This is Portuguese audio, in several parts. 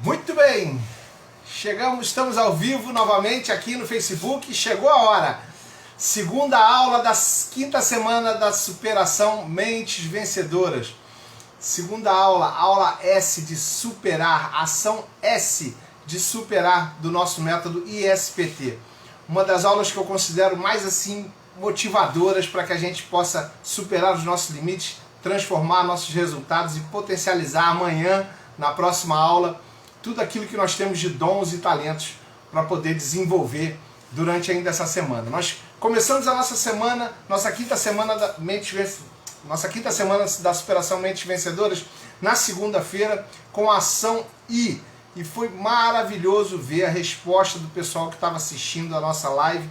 Muito bem, estamos ao vivo novamente aqui no Facebook, chegou a hora. Segunda aula da quinta semana da superação Mentes Vencedoras. Segunda aula, aula S de superar, ação S de superar do nosso método ISPT. Uma das aulas que eu considero mais assim motivadoras para que a gente possa superar os nossos limites, transformar nossos resultados e potencializar amanhã, na próxima aula, tudo aquilo que nós temos de dons e talentos para poder desenvolver durante ainda essa semana. Nós começamos a nossa semana, nossa quinta semana da superação Mentes Vencedoras na segunda-feira com a ação I. E foi maravilhoso ver a resposta do pessoal que estava assistindo a nossa live.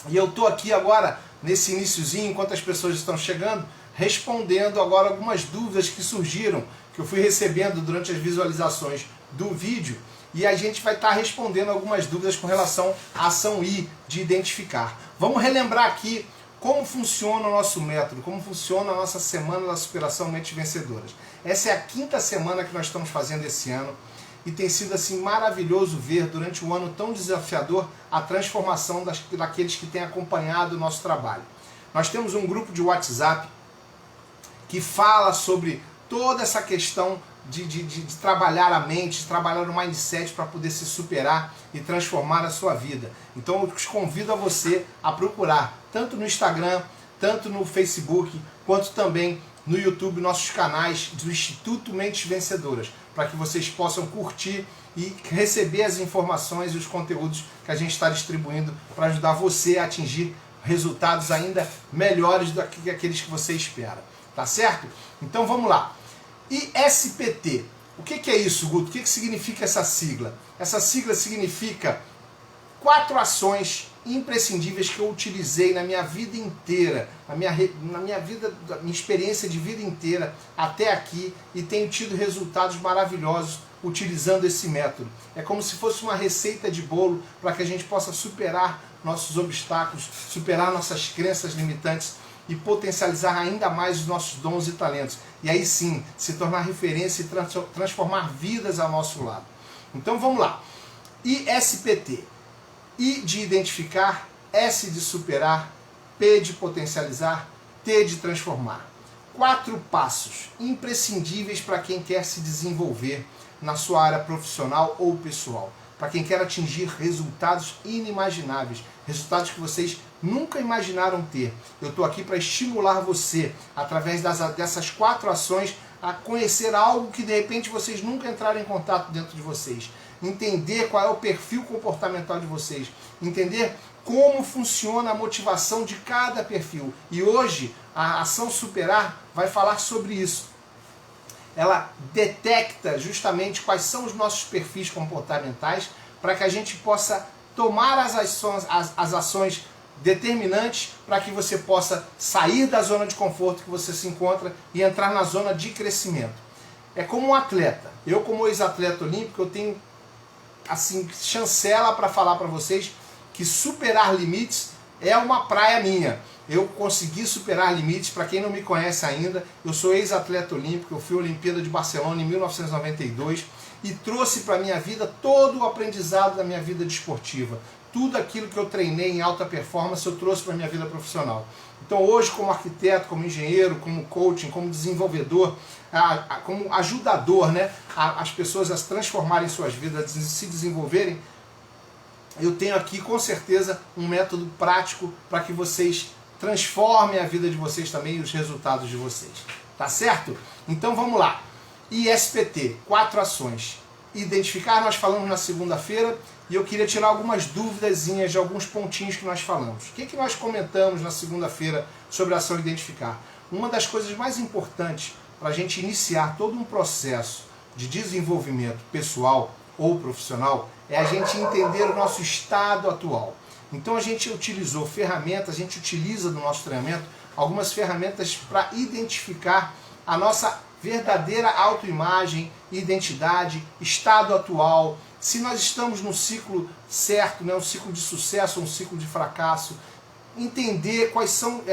E eu estou aqui agora, nesse iniciozinho, enquanto as pessoas estão chegando, respondendo agora algumas dúvidas que surgiram, que eu fui recebendo durante as visualizações do vídeo, e a gente vai estar respondendo algumas dúvidas com relação à ação I, de identificar. Vamos relembrar aqui como funciona o nosso método, como funciona a nossa semana da superação Mentes Vencedoras. Essa é a quinta semana que nós estamos fazendo esse ano, e tem sido assim maravilhoso ver durante um ano tão desafiador a transformação daqueles que têm acompanhado o nosso trabalho. Nós temos um grupo de WhatsApp que fala sobre toda essa questão de trabalhar a mente, de trabalhar o mindset para poder se superar e transformar a sua vida. Então eu te convido a você a procurar, tanto no Instagram, tanto no Facebook, quanto também no YouTube, nossos canais do Instituto Mentes Vencedoras, para que vocês possam curtir e receber as informações e os conteúdos que a gente está distribuindo para ajudar você a atingir resultados ainda melhores do que aqueles que você espera. Tá certo? Então vamos lá. ISPT. O que é isso, Guto? O que significa essa sigla? Essa sigla significa 4 ações imprescindíveis que eu utilizei na minha vida inteira, na minha experiência de vida inteira até aqui, e tenho tido resultados maravilhosos utilizando esse método. É como se fosse uma receita de bolo para que a gente possa superar nossos obstáculos, superar nossas crenças limitantes e potencializar ainda mais os nossos dons e talentos. E aí sim, se tornar referência e transformar vidas ao nosso lado. Então vamos lá. ISPT. I de identificar, S de superar, P de potencializar, T de transformar. 4 passos imprescindíveis para quem quer se desenvolver na sua área profissional ou pessoal. Para quem quer atingir resultados inimagináveis, resultados que vocês nunca imaginaram ter. Eu estou aqui para estimular você, através dessas 4 ações, a conhecer algo que de repente vocês nunca entraram em contato dentro de vocês. Entender qual é o perfil comportamental de vocês. Entender como funciona a motivação de cada perfil. E hoje a ação Superar vai falar sobre isso. Ela detecta justamente quais são os nossos perfis comportamentais para que a gente possa tomar as ações determinantes para que você possa sair da zona de conforto que você se encontra e entrar na zona de crescimento. É como um atleta. Eu, como ex-atleta olímpico, eu tenho assim chancela para falar para vocês que superar limites é uma praia minha. Eu consegui superar limites. Para quem não me conhece ainda, eu sou ex-atleta olímpico, eu fui à Olimpíada de Barcelona em 1992 e trouxe para a minha vida todo o aprendizado da minha vida desportiva. Tudo aquilo que eu treinei em alta performance eu trouxe para a minha vida profissional. Então hoje, como arquiteto, como engenheiro, como coaching, como desenvolvedor, como ajudador, né, as pessoas a se transformarem em suas vidas, a se desenvolverem, eu tenho aqui com certeza um método prático para que vocês transformem a vida de vocês também e os resultados de vocês. Tá certo? Então vamos lá. ISPT, 4 ações. Identificar, nós falamos na segunda-feira, e eu queria tirar algumas duvidazinhas de alguns pontinhos que nós falamos. O que nós comentamos na segunda-feira sobre a ação Identificar? Uma das coisas mais importantes para a gente iniciar todo um processo de desenvolvimento pessoal ou profissional é a gente entender o nosso estado atual. Então a gente utilizou ferramentas, a gente utiliza no nosso treinamento algumas ferramentas para identificar a nossa verdadeira autoimagem, identidade, estado atual, se nós estamos num ciclo certo, né, um ciclo de sucesso, um ciclo de fracasso, entender quais são,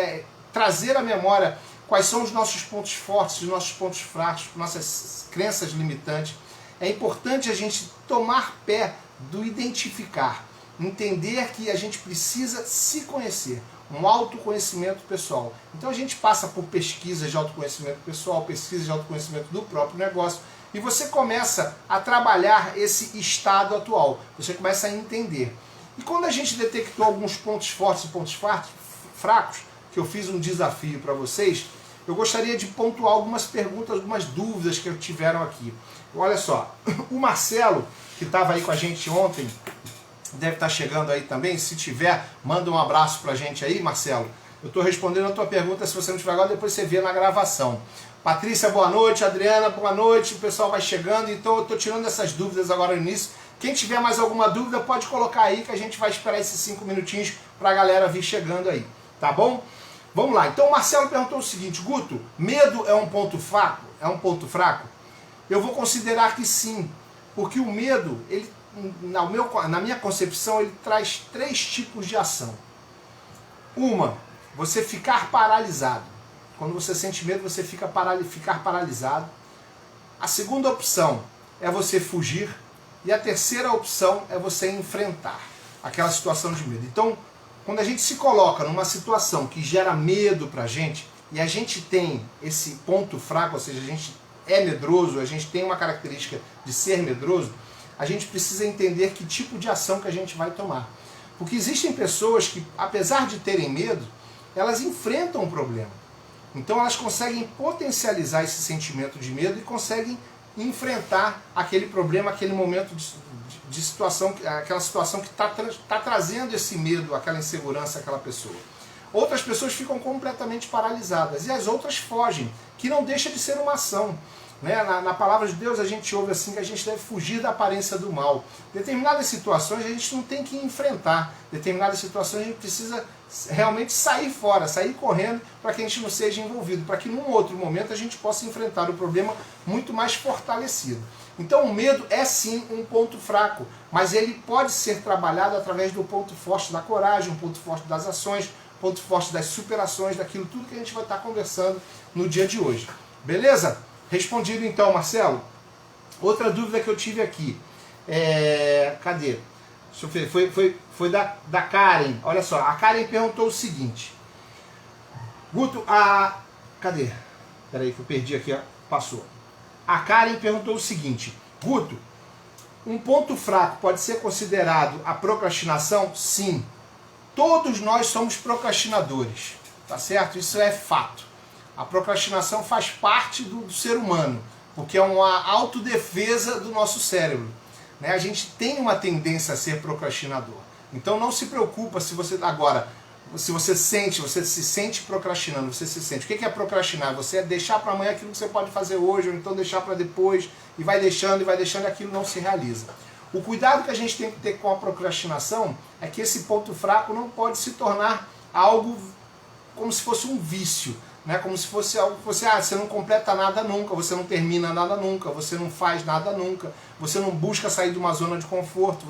trazer à memória quais são os nossos pontos fortes, os nossos pontos fracos, nossas crenças limitantes. É importante a gente tomar pé do identificar, entender que a gente precisa se conhecer, um autoconhecimento pessoal. Então a gente passa por pesquisas de autoconhecimento pessoal, pesquisas de autoconhecimento do próprio negócio, e você começa a trabalhar esse estado atual, você começa a entender. E quando a gente detectou alguns pontos fortes e pontos fracos, que eu fiz um desafio para vocês, eu gostaria de pontuar algumas perguntas, algumas dúvidas que tiveram aqui. Olha só, o Marcelo, que estava aí com a gente ontem, deve estar chegando aí também. Se tiver, manda um abraço pra gente aí, Marcelo. Eu estou respondendo a tua pergunta, se você não tiver agora, depois você vê na gravação. Patrícia, boa noite. Adriana, boa noite. O pessoal vai chegando, então eu estou tirando essas dúvidas agora no início. Quem tiver mais alguma dúvida, pode colocar aí, que a gente vai esperar esses 5 minutinhos para a galera vir chegando aí, tá bom? Vamos lá. Então o Marcelo perguntou o seguinte: Guto, medo é um ponto fraco? É um ponto fraco? Eu vou considerar que sim, porque o medo, ele, na minha concepção, ele traz 3 tipos de ação. Uma, você ficar paralisado. Quando você sente medo, você ficar paralisado. A segunda opção é você fugir. E a terceira opção é você enfrentar aquela situação de medo. Então, quando a gente se coloca numa situação que gera medo pra gente, e a gente tem esse ponto fraco, ou seja, a gente é medroso, a gente tem uma característica de ser medroso, a gente precisa entender que tipo de ação que a gente vai tomar. Porque existem pessoas que, apesar de terem medo, elas enfrentam o problema. Então elas conseguem potencializar esse sentimento de medo e conseguem enfrentar aquele problema, aquele momento de situação, aquela situação que está trazendo esse medo, aquela insegurança àquela pessoa. Outras pessoas ficam completamente paralisadas e as outras fogem, que não deixa de ser uma ação. Né? Na palavra de Deus a gente ouve assim que a gente deve fugir da aparência do mal. Determinadas situações a gente não tem que enfrentar, determinadas situações a gente precisa realmente sair fora, sair correndo para que a gente não seja envolvido, para que num outro momento a gente possa enfrentar o problema muito mais fortalecido. Então o medo é sim um ponto fraco, mas ele pode ser trabalhado através do ponto forte da coragem, um ponto forte das ações, ponto forte das superações, daquilo tudo que a gente vai estar conversando no dia de hoje. Beleza? Respondido então, Marcelo. Outra dúvida que eu tive aqui. Cadê? Deixa eu ver. Foi da Karen. Olha só, a Karen perguntou o seguinte. Guto, cadê? Peraí que eu perdi aqui, ó. Passou. A Karen perguntou o seguinte. Guto, um ponto fraco pode ser considerado a procrastinação? Sim. Todos nós somos procrastinadores. Tá certo? Isso é fato. A procrastinação faz parte do ser humano, porque é uma autodefesa do nosso cérebro. Né? A gente tem uma tendência a ser procrastinador. Então não se preocupa se você se sente procrastinando, você se sente. O que é procrastinar? Você é deixar para amanhã aquilo que você pode fazer hoje, ou então deixar para depois, e vai deixando, e aquilo não se realiza. O cuidado que a gente tem que ter com a procrastinação é que esse ponto fraco não pode se tornar algo como se fosse um vício. Né? Como se fosse algo que você não completa nada nunca, você não termina nada nunca, você não faz nada nunca, você não busca sair de uma zona de conforto,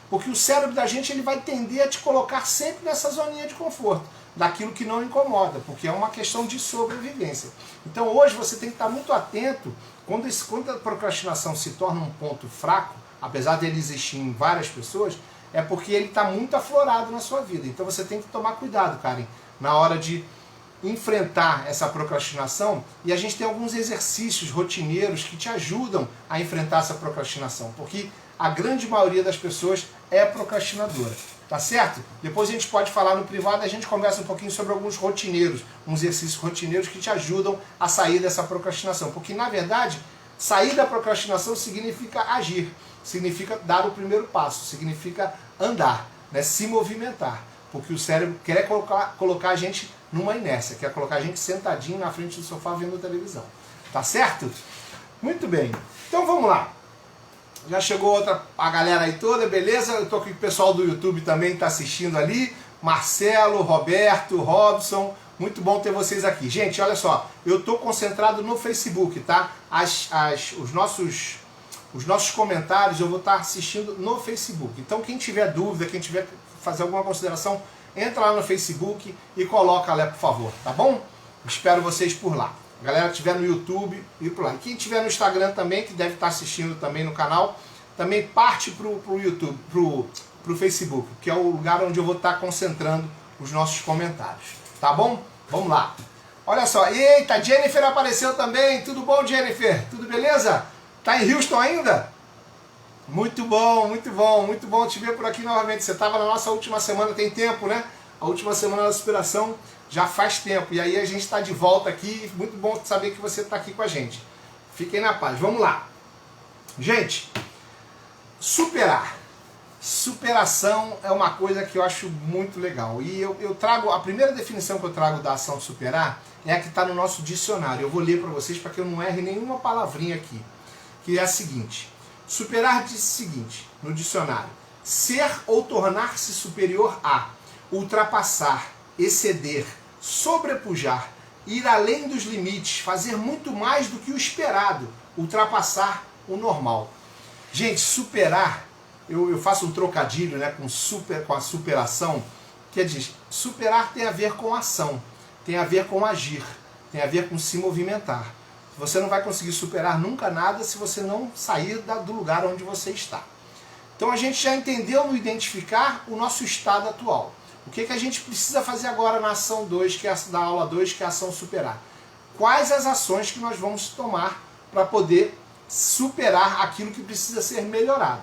porque o cérebro da gente ele vai tender a te colocar sempre nessa zoninha de conforto, daquilo que não incomoda, porque é uma questão de sobrevivência. Então hoje você tem que estar muito atento, quando a procrastinação se torna um ponto fraco, apesar dele existir em várias pessoas, é porque ele está muito aflorado na sua vida. Então você tem que tomar cuidado, Karen, na hora de enfrentar essa procrastinação, e a gente tem alguns exercícios rotineiros que te ajudam a enfrentar essa procrastinação, porque a grande maioria das pessoas é procrastinadora, tá certo? Depois a gente pode falar no privado, a gente conversa um pouquinho sobre alguns rotineiros, uns exercícios rotineiros que te ajudam a sair dessa procrastinação, porque na verdade, sair da procrastinação significa agir, significa dar o primeiro passo, significa andar, né? Se movimentar, porque o cérebro quer colocar a gente numa inércia, quer colocar a gente sentadinho na frente do sofá vendo televisão. Tá certo? Muito bem. Então vamos lá. Já chegou a galera aí toda, beleza? Eu tô aqui com o pessoal do YouTube também que tá assistindo ali. Marcelo, Roberto, Robson. Muito bom ter vocês aqui. Gente, olha só. Eu tô concentrado no Facebook, tá? Os nossos comentários eu vou estar assistindo no Facebook. Então quem tiver dúvida, quem tiver fazer alguma consideração, entra lá no Facebook e coloca lá, por favor, tá bom? Espero vocês por lá. A galera que estiver no YouTube, ir por lá. E quem estiver no Instagram também, que deve estar assistindo também no canal, também parte pro YouTube, pro Facebook, que é o lugar onde eu vou estar concentrando os nossos comentários. Tá bom? Vamos lá. Olha só. Eita, Jennifer apareceu também. Tudo bom, Jennifer? Tudo beleza? Tá em Houston ainda? Muito bom, muito bom, muito bom te ver por aqui novamente. Você estava na nossa última semana, tem tempo, né? A última semana da superação já faz tempo. E aí a gente está de volta aqui. Muito bom saber que você está aqui com a gente. Fiquem na paz. Vamos lá. Gente, superar. Superação é uma coisa que eu acho muito legal. E eu trago, a primeira definição que eu trago da ação superar é a que está no nosso dicionário. Eu vou ler para vocês para que eu não erre nenhuma palavrinha aqui. Que é a seguinte. Superar diz o seguinte, no dicionário. Ser ou tornar-se superior a, ultrapassar, exceder, sobrepujar, ir além dos limites, fazer muito mais do que o esperado, ultrapassar o normal. Gente, superar, eu faço um trocadilho, né, com a superação, que diz, superar tem a ver com ação, tem a ver com agir, tem a ver com se movimentar. Você não vai conseguir superar nunca nada se você não sair do lugar onde você está. Então a gente já entendeu no identificar o nosso estado atual. O que a gente precisa fazer agora na ação 2, que é da aula 2, que é a ação superar? Quais as ações que nós vamos tomar para poder superar aquilo que precisa ser melhorado?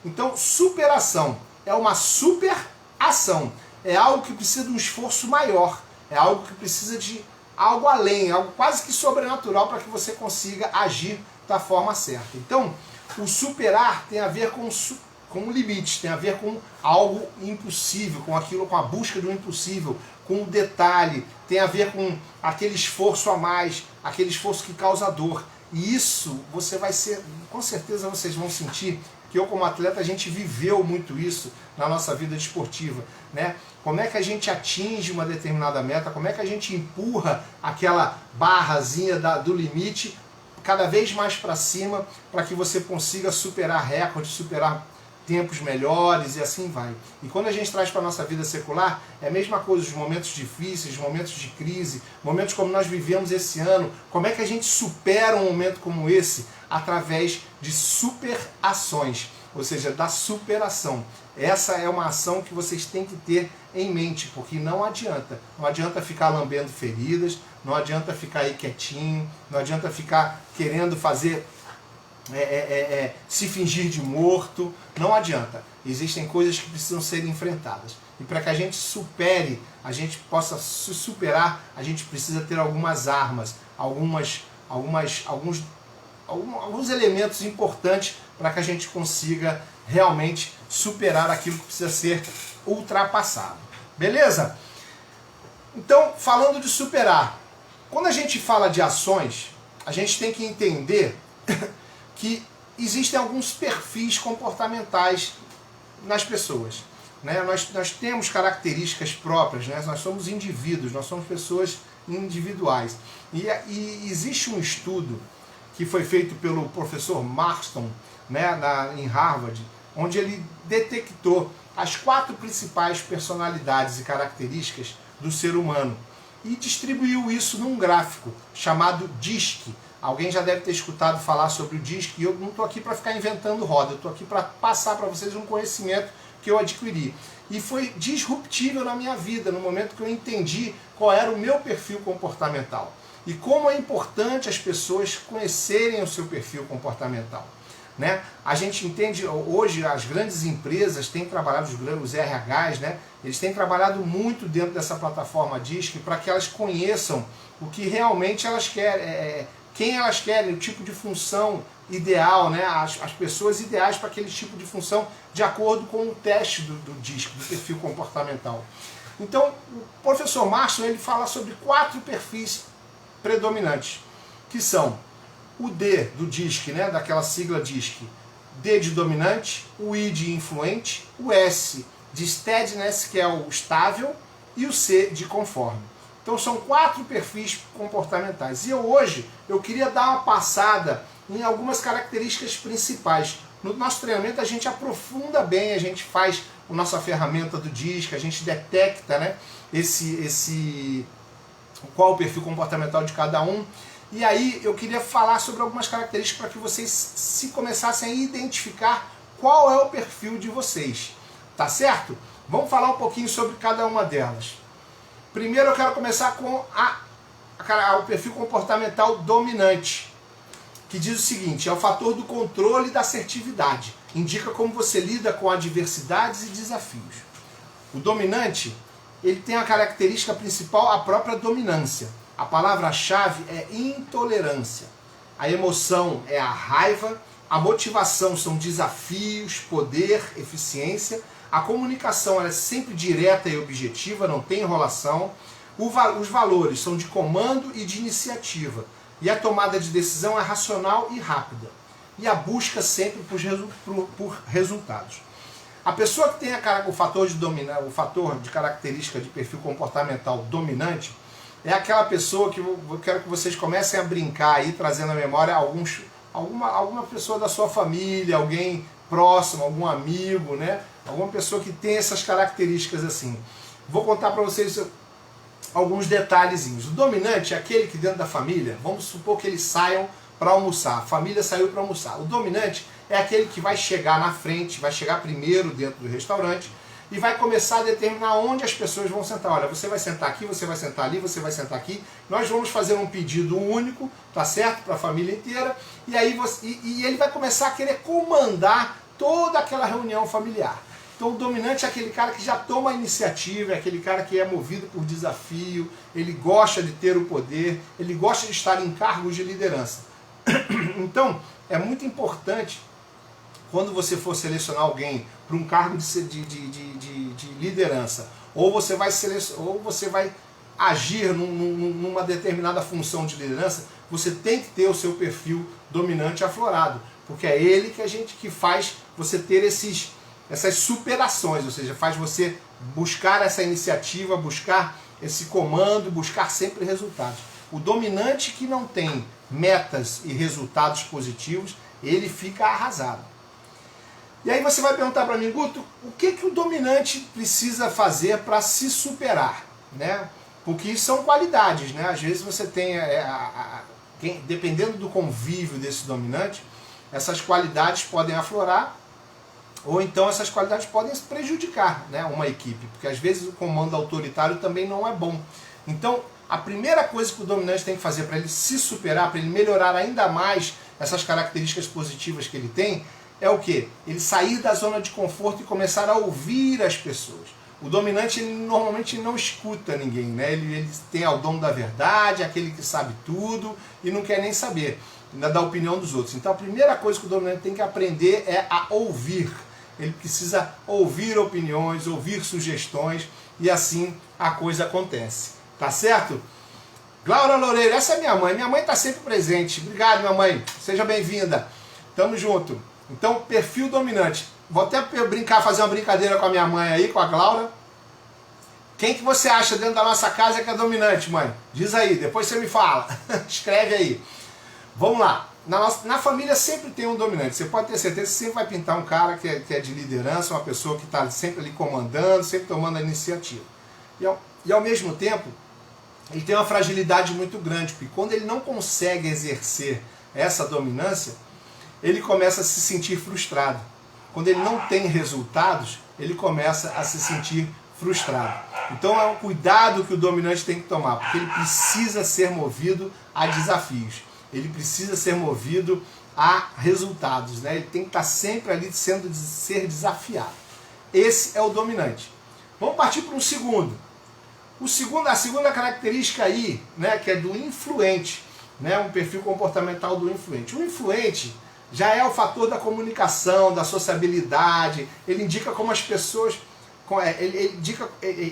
Então, superação é uma super ação. É algo que precisa de um esforço maior. É algo que precisa de algo além, algo quase que sobrenatural para que você consiga agir da forma certa. Então, o superar tem a ver com limites, tem a ver com algo impossível, com aquilo, com a busca do impossível, com o detalhe, tem a ver com aquele esforço a mais, aquele esforço que causa dor. E isso você vai ser, com certeza vocês vão sentir que eu como atleta a gente viveu muito isso na nossa vida esportiva, né? Como é que a gente atinge uma determinada meta, como é que a gente empurra aquela barrazinha do limite cada vez mais para cima para que você consiga superar recordes, superar tempos melhores e assim vai. E quando a gente traz para a nossa vida secular, é a mesma coisa, os momentos difíceis, momentos de crise, momentos como nós vivemos esse ano, como é que a gente supera um momento como esse? Através de superações, ou seja, da superação. Essa é uma ação que vocês têm que ter em mente, porque não adianta ficar lambendo feridas, não adianta ficar aí quietinho, não adianta ficar querendo fazer se fingir de morto, não adianta. Existem coisas que precisam ser enfrentadas. E para que a gente supere, a gente possa se superar, a gente precisa ter algumas armas, alguns elementos importantes para que a gente consiga realmente superar aquilo que precisa ser ultrapassado. Beleza? Então, falando de superar, quando a gente fala de ações, a gente tem que entender que existem alguns perfis comportamentais nas pessoas. Né? Nós temos características próprias, né? Nós somos indivíduos, nós somos pessoas individuais. E existe um estudo que foi feito pelo professor Marston, né, em Harvard, onde ele detectou as 4 principais personalidades e características do ser humano e distribuiu isso num gráfico chamado DISC. Alguém já deve ter escutado falar sobre o DISC, e eu não estou aqui para ficar inventando roda, eu estou aqui para passar para vocês um conhecimento que eu adquiri. E foi disruptível na minha vida, no momento que eu entendi qual era o meu perfil comportamental. E como é importante as pessoas conhecerem o seu perfil comportamental. Né? A gente entende, hoje as grandes empresas têm trabalhado, os RHs, né? Eles têm trabalhado muito dentro dessa plataforma DISC para que elas conheçam o que realmente elas querem, quem elas querem, o tipo de função ideal, né? As pessoas ideais para aquele tipo de função, de acordo com o teste do DISC, do perfil comportamental. Então, o professor Marston, ele fala sobre 4 perfis predominantes, que são o D do DISC, né, daquela sigla DISC, D de dominante, o I de influente, o S de steadiness, que é o estável, e o C de conforme. Então são 4 perfis comportamentais. E hoje eu queria dar uma passada em algumas características principais. No nosso treinamento a gente aprofunda bem, a gente faz a nossa ferramenta do DISC, a gente detecta, né, qual o perfil comportamental de cada um. E aí eu queria falar sobre algumas características para que vocês se começassem a identificar qual é o perfil de vocês, tá certo? Vamos falar um pouquinho sobre cada uma delas. Primeiro eu quero começar com o perfil comportamental dominante, que diz o seguinte: é o fator do controle e da assertividade. Indica como você lida com adversidades e desafios. O dominante, ele tem a característica principal, a própria dominância. A palavra-chave é intolerância. A emoção é a raiva, a motivação são desafios, poder, eficiência. A comunicação ela é sempre direta e objetiva, não tem enrolação. Os valores são de comando e de iniciativa. E a tomada de decisão é racional e rápida. E a busca sempre por resultados. A pessoa que tem o fator de característica de perfil comportamental dominante é aquela pessoa que eu quero que vocês comecem a brincar aí, trazendo à memória alguma pessoa da sua família, alguém próximo, algum amigo, né? Alguma pessoa que tem essas características assim. Vou contar para vocês alguns detalhezinhos. O dominante é aquele que dentro da família, vamos supor que eles saiam para almoçar, a família saiu para almoçar. O dominante é aquele que vai chegar na frente, vai chegar primeiro dentro do restaurante e vai começar a determinar onde as pessoas vão sentar. Olha, você vai sentar aqui, você vai sentar ali, você vai sentar aqui. Nós vamos fazer um pedido único, tá certo? Para a família inteira. E aí ele vai começar a querer comandar toda aquela reunião familiar. Então o dominante é aquele cara que já toma a iniciativa, é aquele cara que é movido por desafio, ele gosta de ter o poder, ele gosta de estar em cargos de liderança. Então, é muito importante, quando você for selecionar alguém para um cargo de liderança, ou você vai agir numa determinada função de liderança, você tem que ter o seu perfil dominante aflorado, porque é ele que faz você ter essas superações, ou seja, faz você buscar essa iniciativa, buscar esse comando, buscar sempre resultados. O dominante que não tem metas e resultados positivos, ele fica arrasado. E aí você vai perguntar para mim, Guto, o que o dominante precisa fazer para se superar, né? Porque isso são qualidades, né? Às vezes você tem, dependendo do convívio desse dominante, essas qualidades podem aflorar, ou então essas qualidades podem prejudicar, né, uma equipe, porque às vezes o comando autoritário também não é bom. Então, a primeira coisa que o dominante tem que fazer para ele se superar, para ele melhorar ainda mais essas características positivas que ele tem, é o quê? Ele sair da zona de conforto e começar a ouvir as pessoas. O dominante ele normalmente não escuta ninguém, né? Ele tem o dom da verdade, aquele que sabe tudo e não quer nem saber da opinião dos outros. Então a primeira coisa que o dominante tem que aprender é a ouvir. Ele precisa ouvir opiniões, ouvir sugestões e assim a coisa acontece. Tá certo? Glaura Loureiro, essa é minha mãe. Minha mãe está sempre presente. Obrigado, minha mãe. Seja bem-vinda. Tamo junto. Então, perfil dominante. Vou até fazer uma brincadeira com a minha mãe aí, com a Glaura. Quem que você acha dentro da nossa casa que é dominante, mãe? Diz aí, depois você me fala. Escreve aí. Vamos lá. Na família sempre tem um dominante. Você pode ter certeza que sempre vai pintar um cara que é de liderança, uma pessoa que está sempre ali comandando, sempre tomando a iniciativa. E ao mesmo tempo, ele tem uma fragilidade muito grande, porque quando ele não consegue exercer essa dominância, ele começa a se sentir frustrado. Quando ele não tem resultados, ele começa a se sentir frustrado. Então é um cuidado que o dominante tem que tomar, porque ele precisa ser movido a desafios. Ele precisa ser movido a resultados, né? Ele tem que estar sempre ali ser desafiado. Esse é o dominante. Vamos partir para um segundo. A segunda característica aí, né, que é do influente, né, um perfil comportamental do influente. O influente já é o fator da comunicação, da sociabilidade. Ele indica como as pessoas,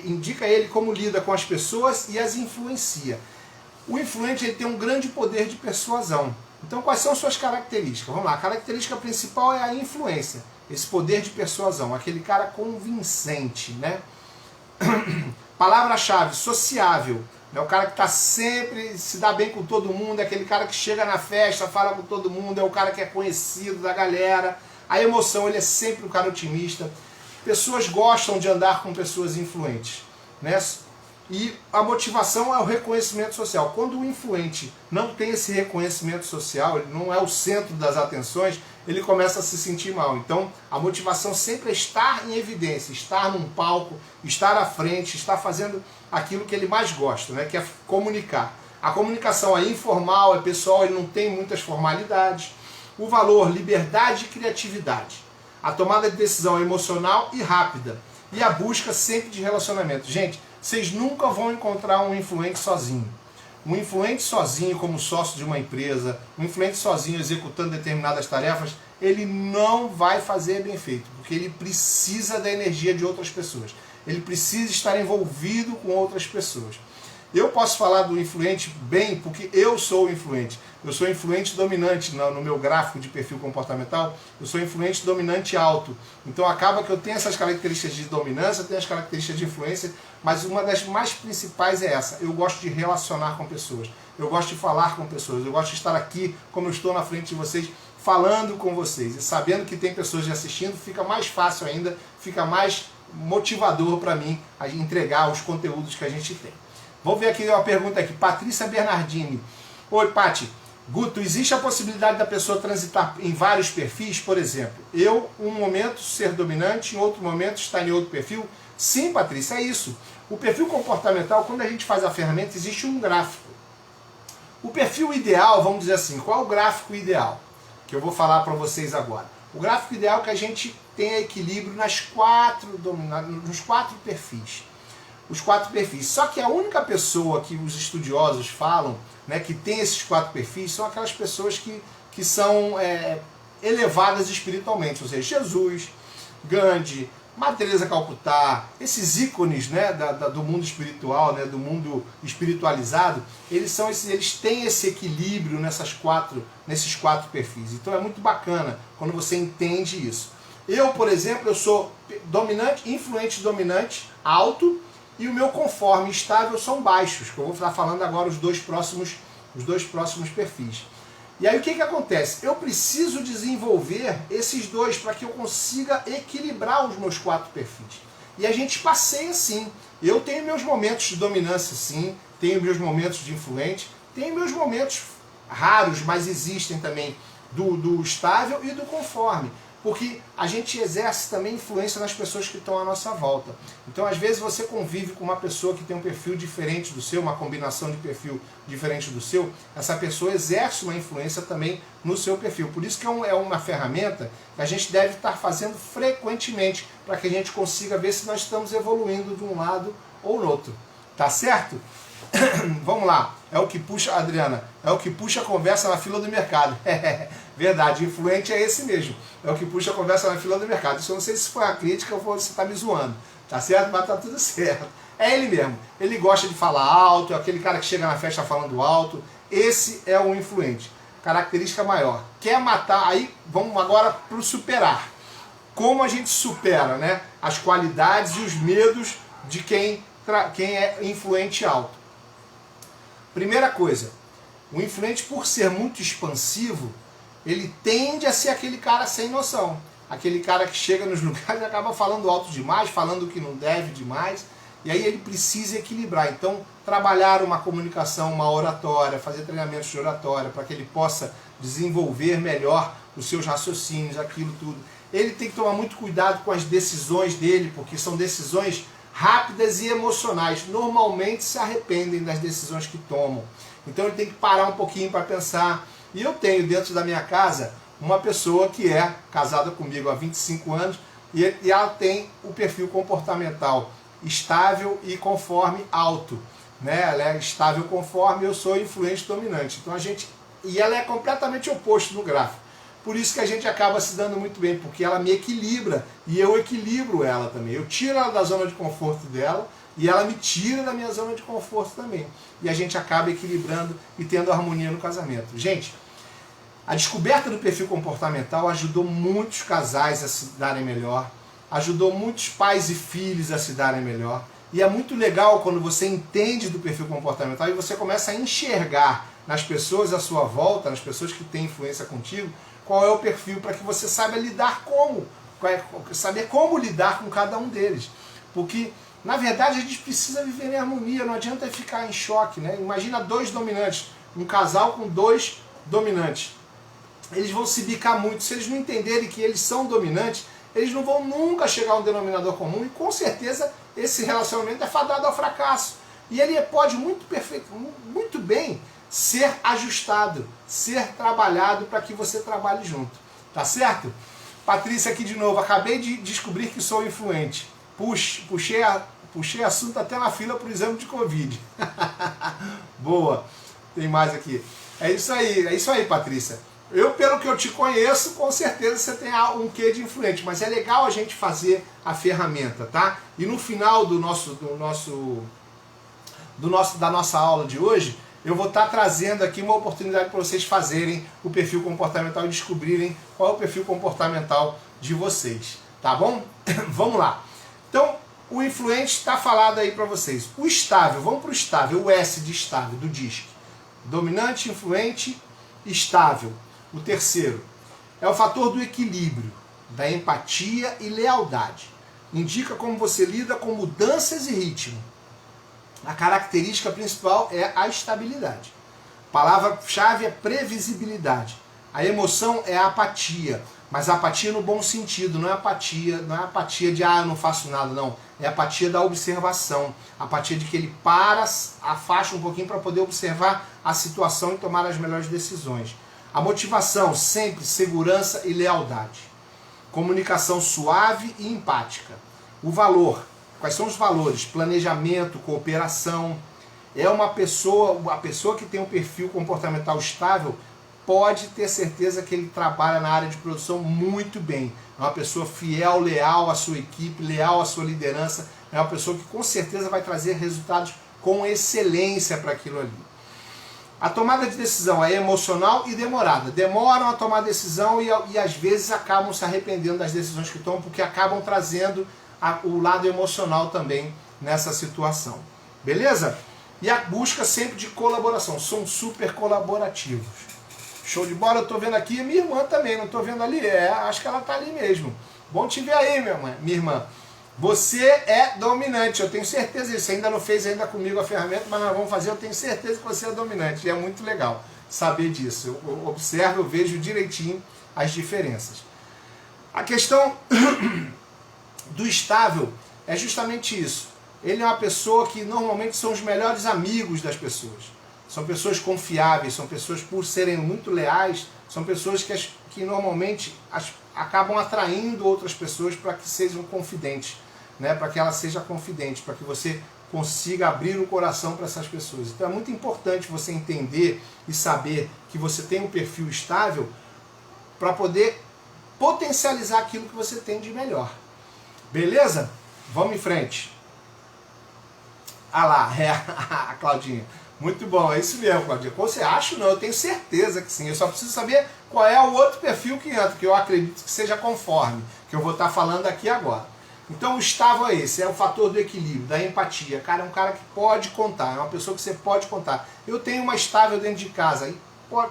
indica ele como lida com as pessoas e as influencia. O influente ele tem um grande poder de persuasão. Então, quais são suas características? Vamos lá, a característica principal é a influência, esse poder de persuasão, aquele cara convincente, né? Palavra-chave, sociável, é o cara que está sempre, se dá bem com todo mundo, é aquele cara que chega na festa, fala com todo mundo, é o cara que é conhecido da galera. A emoção, ele é sempre um cara otimista. Pessoas gostam de andar com pessoas influentes, né? E a motivação é o reconhecimento social. Quando o influente não tem esse reconhecimento social, ele não é o centro das atenções, ele começa a se sentir mal. Então, a motivação sempre é estar em evidência, estar num palco, estar à frente, estar fazendo aquilo que ele mais gosta, né? Que é comunicar. A comunicação é informal, é pessoal, ele não tem muitas formalidades. O valor, liberdade e criatividade. A tomada de decisão é emocional e rápida. E a busca sempre de relacionamento. Gente, vocês nunca vão encontrar um influente sozinho. Um influente sozinho como sócio de uma empresa, um influente sozinho executando determinadas tarefas, ele não vai fazer bem feito, porque ele precisa da energia de outras pessoas. Ele precisa estar envolvido com outras pessoas. Eu posso falar do influente bem porque eu sou o influente. Eu sou influente dominante no meu gráfico de perfil comportamental. Eu sou influente dominante alto. Então acaba que eu tenho essas características de dominância, tenho as características de influência, mas uma das mais principais é essa. Eu gosto de relacionar com pessoas. Eu gosto de falar com pessoas. Eu gosto de estar aqui, como eu estou na frente de vocês, falando com vocês. E sabendo que tem pessoas assistindo, fica mais fácil ainda, fica mais motivador para mim a entregar os conteúdos que a gente tem. Vamos ver aqui uma pergunta aqui. Patrícia Bernardini. Oi, Pati. Guto, existe a possibilidade da pessoa transitar em vários perfis? Por exemplo, eu, um momento, ser dominante, em outro momento, estar em outro perfil? Sim, Patrícia, é isso. O perfil comportamental, quando a gente faz a ferramenta, existe um gráfico. O perfil ideal, vamos dizer assim, qual é o gráfico ideal? Que eu vou falar para vocês agora. O gráfico ideal é que a gente tenha equilíbrio nos quatro perfis. Os quatro perfis. Só que a única pessoa que os estudiosos falam, né, que tem esses quatro perfis, são aquelas pessoas que são elevadas espiritualmente, ou seja, Jesus, Gandhi, Madre Teresa Calcutá, esses ícones, né, do mundo espiritual, né, do mundo espiritualizado, eles têm esse equilíbrio nesses quatro perfis. Então é muito bacana quando você entende isso. Eu, por exemplo, eu sou dominante, influente dominante, alto, e o meu conforme estável são baixos, que eu vou estar falando agora os dois próximos perfis. E aí o que acontece? Eu preciso desenvolver esses dois para que eu consiga equilibrar os meus quatro perfis. E a gente passeia sim. Eu tenho meus momentos de dominância sim, tenho meus momentos de influente, tenho meus momentos raros, mas existem também, do estável e do conforme. Porque a gente exerce também influência nas pessoas que estão à nossa volta. Então, às vezes, você convive com uma pessoa que tem um perfil diferente do seu, uma combinação de perfil diferente do seu, essa pessoa exerce uma influência também no seu perfil. Por isso que é uma ferramenta que a gente deve estar fazendo frequentemente, para que a gente consiga ver se nós estamos evoluindo de um lado ou no outro. Tá certo? Vamos lá. É o que puxa, Adriana, é o que puxa a conversa na fila do mercado. Verdade, influente é esse mesmo. É o que puxa a conversa na fila do mercado. Isso eu não sei se foi a crítica ou você está me zoando. Tá certo? Mas tá tudo certo. É ele mesmo. Ele gosta de falar alto, é aquele cara que chega na festa falando alto. Esse é o influente. Característica maior. Quer matar, aí vamos agora para o superar. Como a gente supera, né, as qualidades e os medos de quem é influente alto. Primeira coisa, o influente, por ser muito expansivo, ele tende a ser aquele cara sem noção. Aquele cara que chega nos lugares e acaba falando alto demais, falando o que não deve demais. E aí ele precisa equilibrar. Então, trabalhar uma comunicação, uma oratória, fazer treinamentos de oratória, para que ele possa desenvolver melhor os seus raciocínios, aquilo tudo. Ele tem que tomar muito cuidado com as decisões dele, porque são decisões rápidas e emocionais. Normalmente se arrependem das decisões que tomam. Então ele tem que parar um pouquinho para pensar. E eu tenho dentro da minha casa uma pessoa que é casada comigo há 25 anos e ela tem o perfil comportamental estável e conforme alto. Né? Ela é estável conforme, eu sou influente dominante. Então e ela é completamente oposto no gráfico. Por isso que a gente acaba se dando muito bem, porque ela me equilibra e eu equilibro ela também. Eu tiro ela da zona de conforto dela e ela me tira da minha zona de conforto também. E a gente acaba equilibrando e tendo harmonia no casamento. Gente, a descoberta do perfil comportamental ajudou muitos casais a se darem melhor, ajudou muitos pais e filhos a se darem melhor. E é muito legal quando você entende do perfil comportamental e você começa a enxergar nas pessoas à sua volta, nas pessoas que têm influência contigo, qual é o perfil para que você saiba lidar saber como lidar com cada um deles. Porque Na verdade, a gente precisa viver em harmonia, não adianta ficar em choque, né? Imagina dois dominantes, um casal com dois dominantes. Eles vão se bicar muito. Se eles não entenderem que eles são dominantes, eles não vão nunca chegar a um denominador comum e com certeza esse relacionamento é fadado ao fracasso. E ele pode muito bem ser ajustado, ser trabalhado para que você trabalhe junto. Tá certo? Patrícia aqui de novo. Acabei de descobrir que sou influente. Puxei assunto até na fila para o exame de Covid. Boa. Tem mais aqui. É isso aí, Patrícia. Pelo que eu te conheço, com certeza você tem um quê de influente, mas é legal a gente fazer a ferramenta, tá? E no final da nossa aula de hoje, eu vou estar trazendo aqui uma oportunidade para vocês fazerem o perfil comportamental e descobrirem qual é o perfil comportamental de vocês, tá bom? Vamos lá. Então, o influente está falado aí para vocês. O estável, vamos para o estável, o S de estável, do DISC. Dominante, influente, estável. O terceiro é o fator do equilíbrio, da empatia e lealdade. Indica como você lida com mudanças e ritmo. A característica principal é a estabilidade. A palavra-chave é previsibilidade. A emoção é a apatia, mas a apatia no bom sentido, não é apatia de eu não faço nada, não. É a apatia da observação, a apatia de que ele afasta um pouquinho para poder observar a situação e tomar as melhores decisões. A motivação, sempre segurança e lealdade. Comunicação suave e empática. O valor, quais são os valores? Planejamento, cooperação. A pessoa que tem um perfil comportamental estável pode ter certeza que ele trabalha na área de produção muito bem. É uma pessoa fiel, leal à sua equipe, leal à sua liderança. É uma pessoa que com certeza vai trazer resultados com excelência para aquilo ali. A tomada de decisão é emocional e demorada. Demoram a tomar decisão e às vezes acabam se arrependendo das decisões que tomam, porque acabam trazendo o lado emocional também nessa situação. Beleza? E a busca sempre de colaboração. São super colaborativos. Show de bola, eu estou vendo aqui. Minha irmã também, não estou vendo ali? Acho que ela está ali mesmo. Bom te ver aí, minha irmã. Você é dominante, eu tenho certeza disso. Você ainda não fez ainda comigo a ferramenta, mas nós vamos fazer, eu tenho certeza que você é dominante. E é muito legal saber disso. Eu observo, eu vejo direitinho as diferenças. A questão do estável é justamente isso. Ele é uma pessoa que normalmente são os melhores amigos das pessoas. São pessoas confiáveis, são pessoas, por serem muito leais, são pessoas que normalmente acabam atraindo outras pessoas para que sejam confidentes, né? Para que ela seja confidente, para que você consiga abrir o coração para essas pessoas. Então é muito importante você entender e saber que você tem um perfil estável para poder potencializar aquilo que você tem de melhor. Beleza? Vamos em frente. Ah lá, a Claudinha. Muito bom, é isso mesmo, Claudinha. Você acha? Não, eu tenho certeza que sim. Eu só preciso saber qual é o outro perfil que entra, que eu acredito que seja conforme, que eu vou estar falando aqui agora. Então o estável é esse, é o fator do equilíbrio, da empatia. Cara, é um cara que pode contar, é uma pessoa que você pode contar. Eu tenho uma estável dentro de casa, e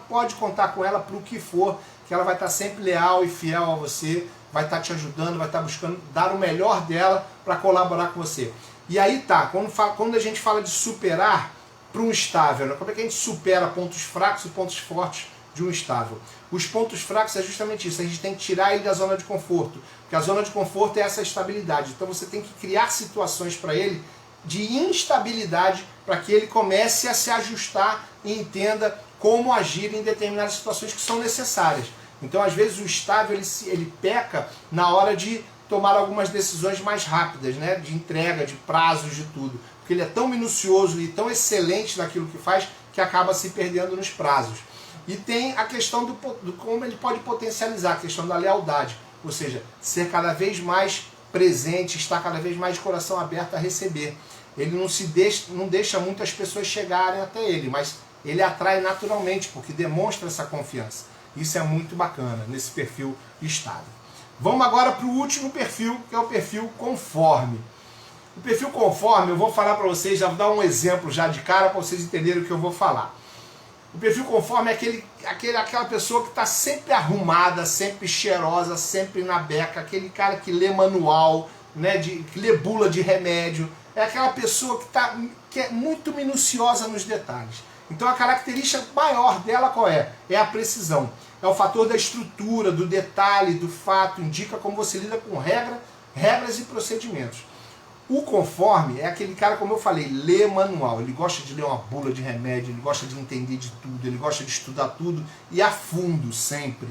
pode contar com ela para o que for, que ela vai estar sempre leal e fiel a você, vai estar te ajudando, vai estar buscando dar o melhor dela para colaborar com você. E aí tá, quando a gente fala de superar para um estável, né? Como é que a gente supera pontos fracos e pontos fortes de um estável? Os pontos fracos é justamente isso, a gente tem que tirar ele da zona de conforto, porque a zona de conforto é essa estabilidade. Então você tem que criar situações para ele de instabilidade, para que ele comece a se ajustar e entenda como agir em determinadas situações que são necessárias. Então às vezes o estável ele peca na hora de tomar algumas decisões mais rápidas, né? De entrega, de prazos, de tudo. Porque ele é tão minucioso e tão excelente naquilo que faz que acaba se perdendo nos prazos. E tem a questão do como ele pode potencializar, a questão da lealdade. Ou seja, ser cada vez mais presente, estar cada vez mais de coração aberto a receber. Ele não deixa muitas pessoas chegarem até ele, mas ele atrai naturalmente, porque demonstra essa confiança. Isso é muito bacana nesse perfil estável. Vamos agora para o último perfil, que é o perfil conforme. O perfil conforme, eu vou falar para vocês, já vou dar um exemplo já de cara para vocês entenderem o que eu vou falar. O perfil conforme é aquela pessoa que está sempre arrumada, sempre cheirosa, sempre na beca, aquele cara que lê manual, né, que lê bula de remédio, é aquela pessoa que é muito minuciosa nos detalhes. Então a característica maior dela qual é? É a precisão. É o fator da estrutura, do detalhe, do fato, indica como você lida com regras e procedimentos. O conforme é aquele cara, como eu falei, lê manual, ele gosta de ler uma bula de remédio, ele gosta de entender de tudo, ele gosta de estudar tudo e a fundo sempre,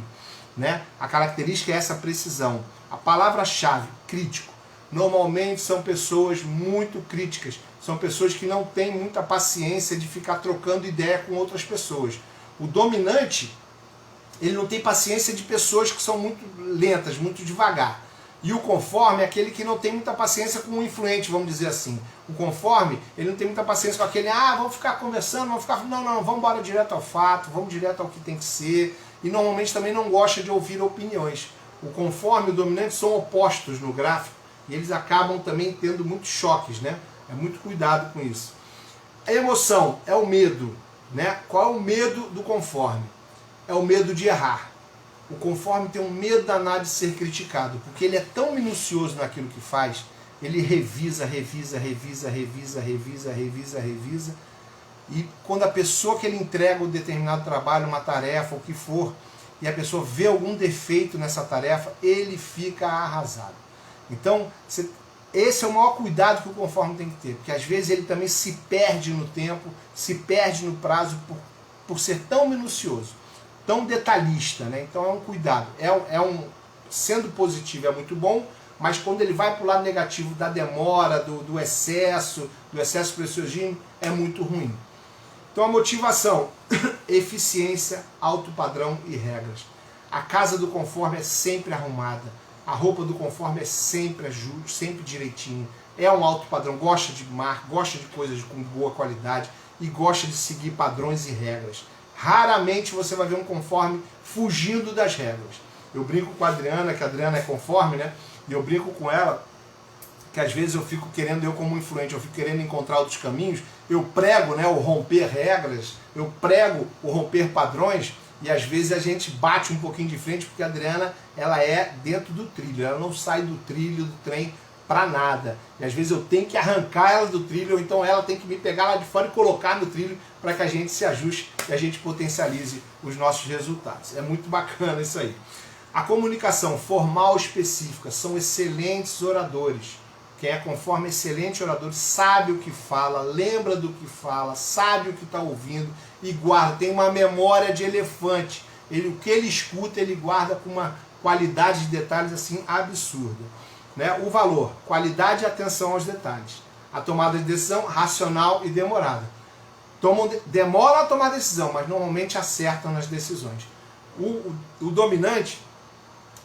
né? A característica é essa precisão. A palavra-chave, crítico. Normalmente são pessoas muito críticas, são pessoas que não têm muita paciência de ficar trocando ideia com outras pessoas. O dominante, ele não tem paciência de pessoas que são muito lentas, muito devagar. E o conforme é aquele que não tem muita paciência com o influente, vamos dizer assim. O conforme, ele não tem muita paciência com aquele, vamos ficar conversando, vamos ficar... Não, vamos embora direto ao fato, vamos direto ao que tem que ser. E normalmente também não gosta de ouvir opiniões. O conforme e o dominante são opostos no gráfico e eles acabam também tendo muitos choques, né? É muito cuidado com isso. A emoção é o medo, né? Qual é o medo do conforme? É o medo de errar. O conforme tem um medo danado de ser criticado, porque ele é tão minucioso naquilo que faz, ele revisa, e quando a pessoa que ele entrega um determinado trabalho, uma tarefa, o que for, e a pessoa vê algum defeito nessa tarefa, ele fica arrasado. Então, esse é o maior cuidado que o conforme tem que ter, porque às vezes ele também se perde no tempo, se perde no prazo por ser tão minucioso, tão detalhista, né? Então é um cuidado. Sendo positivo é muito bom, mas quando ele vai para o lado negativo da demora, do excesso preciosismo, é muito ruim. Então a motivação, eficiência, alto padrão e regras. A casa do conforme é sempre arrumada, a roupa do conforme é sempre ajuste, sempre direitinho, é um alto padrão, gosta de marca, gosta de coisas com boa qualidade e gosta de seguir padrões e regras. Raramente você vai ver um conforme fugindo das regras. Eu brinco com a Adriana, que a Adriana é conforme, né? E eu brinco com ela que às vezes eu fico querendo, eu como influente, eu fico querendo encontrar outros caminhos, eu prego, né, o romper regras, eu prego o romper padrões, e às vezes a gente bate um pouquinho de frente, porque a Adriana, ela é dentro do trilho, ela não sai do trilho, do trem, para nada. E às vezes eu tenho que arrancar ela do trilho, ou então ela tem que me pegar lá de fora e colocar no trilho, para que a gente se ajuste e a gente potencialize os nossos resultados. É muito bacana isso aí. A comunicação formal específica, são excelentes oradores. Quem é conforme excelente orador sabe o que fala, lembra do que fala, sabe o que está ouvindo e guarda, tem uma memória de elefante. O que ele escuta, ele guarda com uma qualidade de detalhes assim absurda. Né? O valor, qualidade e atenção aos detalhes. A tomada de decisão, racional e demorada. Demoram a tomar decisão, mas normalmente acertam nas decisões. O dominante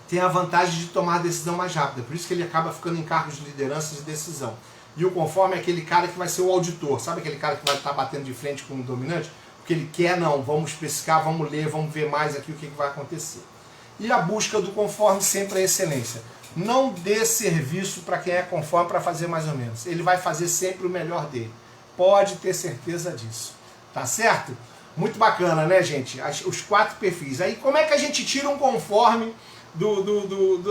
tem a vantagem de tomar a decisão mais rápida, por isso que ele acaba ficando em cargos de liderança de decisão. E o conforme é aquele cara que vai ser o auditor, sabe aquele cara que vai estar batendo de frente com o dominante? Porque ele quer, não, vamos especificar, vamos ler, vamos ver mais aqui o que vai acontecer. E a busca do conforme sempre é excelência. Não dê serviço para quem é conforme para fazer mais ou menos. Ele vai fazer sempre o melhor dele. Pode ter certeza disso. Tá certo? Muito bacana, né, gente? Os 4 perfis. Aí como é que a gente tira um conforme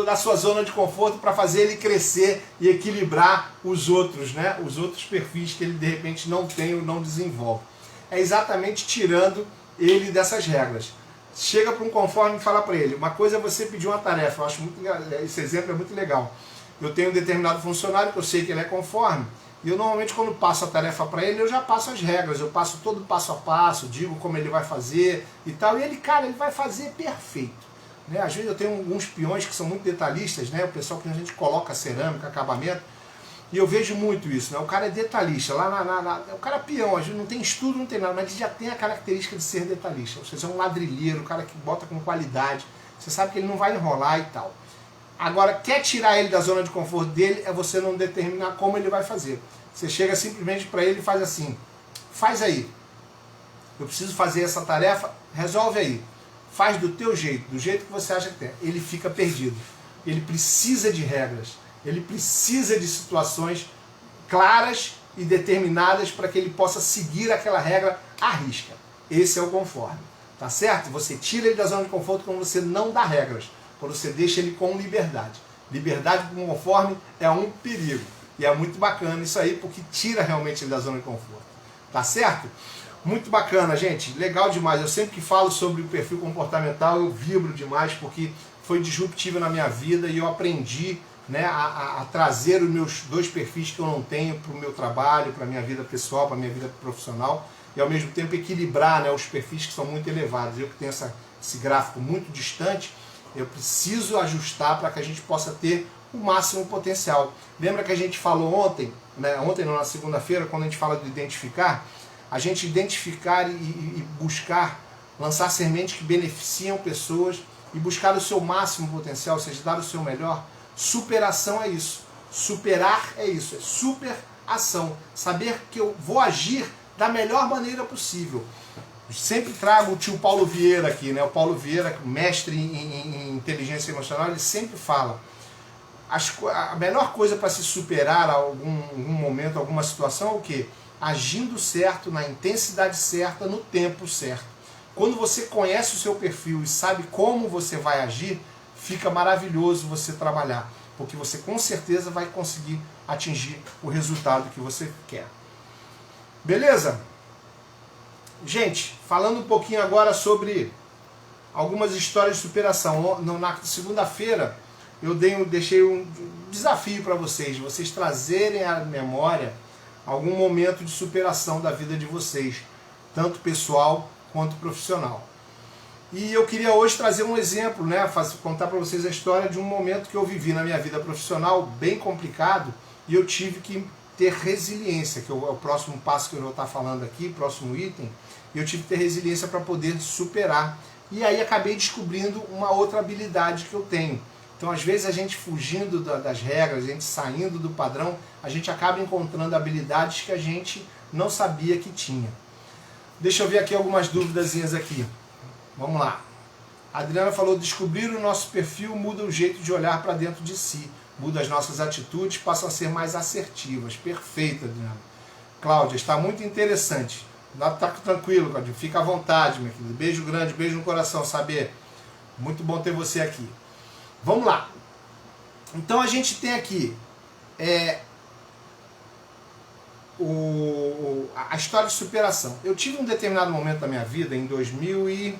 da sua zona de conforto para fazer ele crescer e equilibrar os outros, né? Os outros perfis que ele de repente não tem ou não desenvolve? É exatamente tirando ele dessas regras. Chega para um conforme e fala para ele, uma coisa é você pedir uma tarefa, eu acho muito, esse exemplo é muito legal. Eu tenho um determinado funcionário que eu sei que ele é conforme, e eu normalmente quando passo a tarefa para ele, eu já passo as regras, eu passo todo passo a passo, digo como ele vai fazer e tal, e ele, cara, ele vai fazer perfeito. Né? Às vezes eu tenho alguns peões que são muito detalhistas, né? O pessoal que a gente coloca cerâmica, acabamento, e eu vejo muito isso, né? O cara é detalhista, o cara é peão, a gente não tem estudo, não tem nada, mas ele já tem a característica de ser detalhista. Você é um ladrilheiro, um cara que bota com qualidade, você sabe que ele não vai enrolar e tal. Agora, quer tirar ele da zona de conforto dele, é você não determinar como ele vai fazer. Você chega simplesmente para ele e faz assim, faz aí. Eu preciso fazer essa tarefa, resolve aí. Faz do teu jeito, do jeito que você acha que tem. Ele fica perdido. Ele precisa de regras. Ele precisa de situações claras e determinadas para que ele possa seguir aquela regra à risca. Esse é o conforme. Tá certo? Você tira ele da zona de conforto quando você não dá regras. Quando você deixa ele com liberdade. Liberdade com conforme é um perigo. E é muito bacana isso aí, porque tira realmente ele da zona de conforto. Tá certo? Muito bacana, gente. Legal demais. Eu sempre que falo sobre o perfil comportamental, eu vibro demais, porque foi disruptivo na minha vida e eu aprendi, né, a trazer os meus dois perfis que eu não tenho para o meu trabalho, para a minha vida pessoal, para a minha vida profissional, e ao mesmo tempo equilibrar, né, os perfis que são muito elevados. Eu que tenho esse gráfico muito distante, eu preciso ajustar para que a gente possa ter o máximo potencial. Lembra que a gente falou ontem, né, ontem não, na segunda-feira, quando a gente fala de identificar, a gente identificar e buscar, lançar sementes que beneficiam pessoas e buscar o seu máximo potencial, ou seja, dar o seu melhor. Superação é isso. Superar é isso, é superação. Saber que eu vou agir da melhor maneira possível. Sempre trago o tio Paulo Vieira aqui, né? O Paulo Vieira, mestre em inteligência emocional, ele sempre fala: a melhor coisa para se superar algum momento, alguma situação é o quê? Agindo certo, na intensidade certa, no tempo certo. Quando você conhece o seu perfil e sabe como você vai agir, fica maravilhoso você trabalhar, porque você com certeza vai conseguir atingir o resultado que você quer. Beleza? Gente, falando um pouquinho agora sobre algumas histórias de superação. Na segunda-feira eu deixei um desafio para vocês trazerem à memória algum momento de superação da vida de vocês, tanto pessoal quanto profissional. E eu queria hoje trazer um exemplo, né, contar para vocês a história de um momento que eu vivi na minha vida profissional bem complicado e eu tive que ter resiliência, que é o próximo passo que eu vou estar falando aqui, próximo item, e eu tive que ter resiliência para poder superar. E aí acabei descobrindo uma outra habilidade que eu tenho. Então, às vezes, a gente fugindo das regras, a gente saindo do padrão, a gente acaba encontrando habilidades que a gente não sabia que tinha. Deixa eu ver aqui algumas dúvidazinhas aqui. Vamos lá. A Adriana falou: descobrir o nosso perfil muda o jeito de olhar para dentro de si, muda as nossas atitudes, passam a ser mais assertivas. Perfeito, Adriana. Cláudia, está muito interessante. Tá tranquilo, Cláudia. Fica à vontade, meu querido. Beijo grande, beijo no coração, saber. Muito bom ter você aqui. Vamos lá. Então a gente tem aqui a história de superação. Eu tive um determinado momento da minha vida, em 2000 e...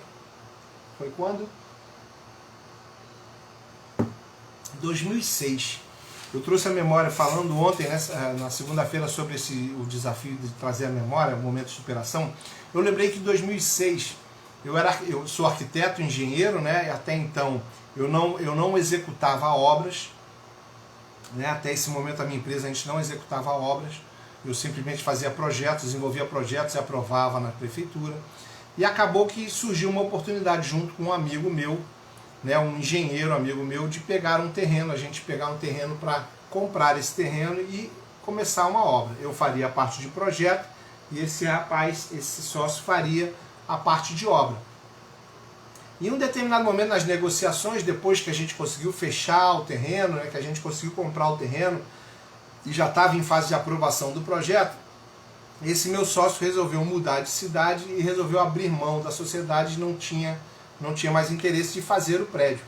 Foi quando? 2006. Eu trouxe a memória falando ontem, na segunda-feira, sobre o desafio de trazer a memória, o momento de superação. Eu lembrei que em 2006, eu sou arquiteto, engenheiro, né? E até então eu não executava obras, né? Até esse momento a minha empresa a gente não executava obras. Eu simplesmente fazia projetos, desenvolvia projetos e aprovava na prefeitura. E acabou que surgiu uma oportunidade junto com um amigo meu, né, um engenheiro amigo meu, de pegar um terreno, a gente pegar um terreno para comprar esse terreno e começar uma obra. Eu faria a parte de projeto e esse sócio faria a parte de obra. Em um determinado momento nas negociações, depois que a gente conseguiu fechar o terreno, né, que a gente conseguiu comprar o terreno e já estava em fase de aprovação do projeto, esse meu sócio resolveu mudar de cidade e resolveu abrir mão da sociedade e não tinha mais interesse de fazer o prédio.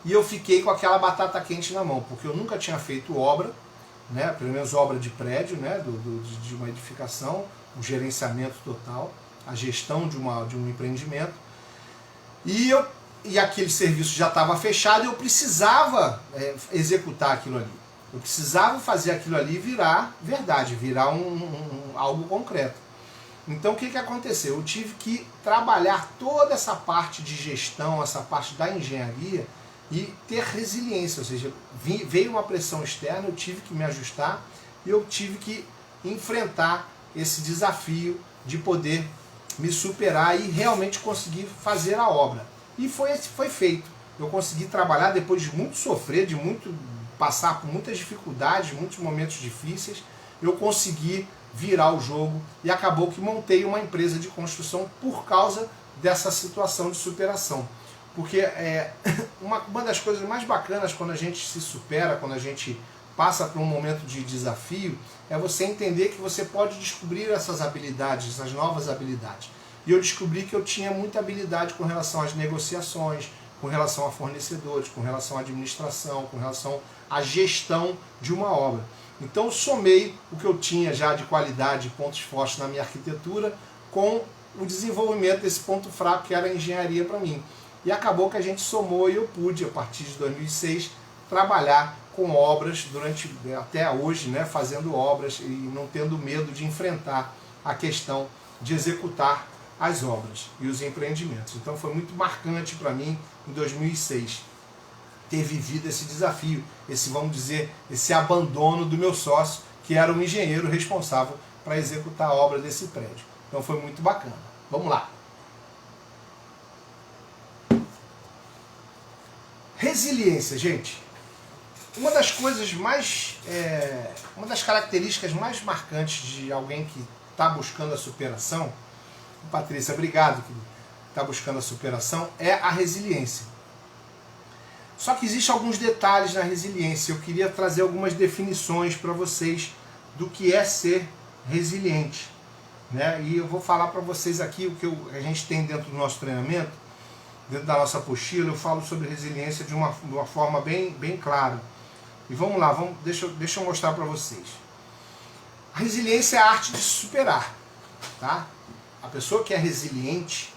E eu fiquei com aquela batata quente na mão, porque eu nunca tinha feito obra, né, pelo menos obra de prédio, né, de uma edificação, o gerenciamento total, a gestão de um empreendimento. E aquele serviço já estava fechado e eu precisava executar aquilo ali. Eu precisava fazer aquilo ali virar verdade, virar algo concreto. Então o que aconteceu? Eu tive que trabalhar toda essa parte de gestão, essa parte da engenharia e ter resiliência, ou seja, veio uma pressão externa, eu tive que me ajustar e eu tive que enfrentar esse desafio de poder me superar e realmente conseguir fazer a obra. E foi feito. Eu consegui trabalhar depois de muito sofrer, de muito passar por muitas dificuldades, muitos momentos difíceis, eu consegui virar o jogo e acabou que montei uma empresa de construção por causa dessa situação de superação. Porque uma das coisas mais bacanas quando a gente se supera, quando a gente passa por um momento de desafio, é você entender que você pode descobrir essas habilidades, essas novas habilidades. E eu descobri que eu tinha muita habilidade com relação às negociações, com relação a fornecedores, com relação à administração, com relação à gestão de uma obra. Então somei o que eu tinha já de qualidade e pontos fortes na minha arquitetura com o desenvolvimento desse ponto fraco que era a engenharia para mim. E acabou que a gente somou e eu pude, a partir de 2006, trabalhar com obras até hoje, né, fazendo obras e não tendo medo de enfrentar a questão de executar as obras e os empreendimentos. Então foi muito marcante para mim em 2006 ter vivido esse desafio, vamos dizer, esse abandono do meu sócio, que era o engenheiro responsável para executar a obra desse prédio. Então foi muito bacana. Vamos lá. Resiliência, gente. Uma das características mais marcantes de alguém que está buscando a superação, Patrícia, obrigado, que está buscando a superação, é a resiliência. Só que existem alguns detalhes na resiliência. Eu queria trazer algumas definições para vocês do que é ser resiliente, né? E eu vou falar para vocês aqui o que a gente tem dentro do nosso treinamento, dentro da nossa apostila. Eu falo sobre resiliência de uma forma bem clara. E vamos lá, deixa eu mostrar para vocês. A resiliência é a arte de se superar, tá? A pessoa que é resiliente,